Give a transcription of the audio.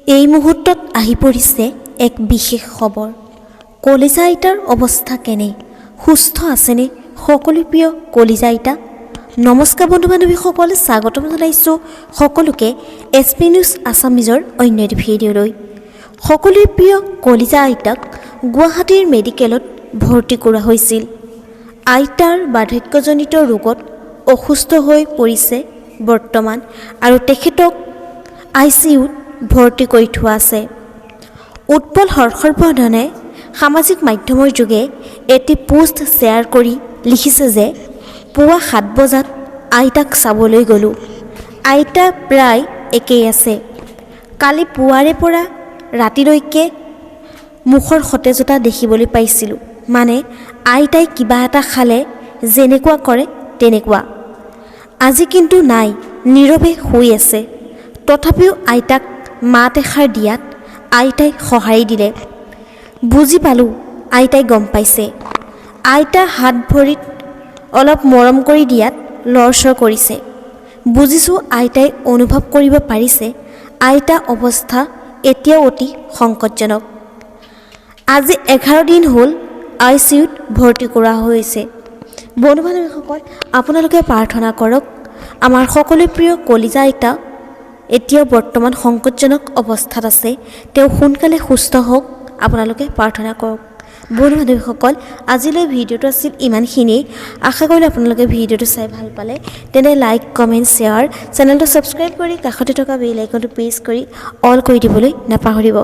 এই মুহূৰ্তত আহি পৰিছে এক বিশেষ খবৰ। কলিজা আইতাৰ অৱস্থা কেনে? সুস্থ আছেনে সকলো প্ৰিয় কলিজা আইতা? নমস্কাৰ বন্ধু বান্ধৱীসকলে, স্বাগতম জনাইছোঁ সকলোকে SP নিউজ আছামিজৰ অন্য এটি ভিডিঅ'লৈ। সকলোৰে প্ৰিয় কলিজা আইতাক গুৱাহাটীৰ মেডিকেলত ভৰ্তি কৰা হৈছিল। আইতাৰ বাৰ্ধক্যজনিত ৰোগত অসুস্থ হৈ পৰিছে বৰ্তমান আৰু তেখেতক ICUত ভৰ্তি কৰি থোৱা আছে। উৎপল হৰ্ষবৰ্ধনে সামাজিক মাধ্যমৰ যোগে এটি পোষ্ট শ্বেয়াৰ কৰি লিখিছে যে পুৱা 7 বজাত আইতাক চাবলৈ গ'লোঁ। আইতা প্ৰায় একেই আছে। কালি পুৱাৰে পৰা ৰাতিলৈকে মুখৰ সতেজতা দেখিবলৈ পাইছিলোঁ। মানে আইতাই কিবা এটা খালে যেনেকুৱা কৰে তেনেকুৱা। আজি কিন্তু নাই, নীৰৱে শুই আছে। তথাপিও আইতাক মাত এষাৰ দিয়াত আইতাই সঁহাৰি দিলে। বুজি পালোঁ, আইতাই গম পাইছে। আইতাৰ হাত ভৰিত অলপ মৰম কৰি দিয়াত লৰচৰ কৰিছে। বুজিছোঁ আইতাই অনুভৱ কৰিব পাৰিছে আইতাৰ অৱস্থা এতিয়াও অতি সংকটজনক। আজি 11 দিন হ'ল ICUত ভৰ্তি কৰা হৈছে। বন্ধু বান্ধৱীসকল, আপোনালোকে প্ৰাৰ্থনা কৰক আমাৰ সকলো প্ৰিয় কলিজা আইতা এতিয়াও বৰ্তমান সংকটজনক অৱস্থাত আছে, তেওঁ সোনকালে সুস্থ হওক, আপোনালোকে প্ৰাৰ্থনা কৰক। বন্ধু বান্ধৱীসকল, আজিলৈ ভিডিঅ'টো আছিল ইমানখিনিয়েই। আশা কৰিলোঁ আপোনালোকে ভিডিঅ'টো চাই ভাল পালে। তেনে লাইক, কমেণ্ট, শ্বেয়াৰ, চেনেলটো ছাবস্ক্ৰাইব কৰি কাষতে থকা বেল আইকনটো প্ৰেছ কৰি অল কৰি দিবলৈ নাপাহৰিব।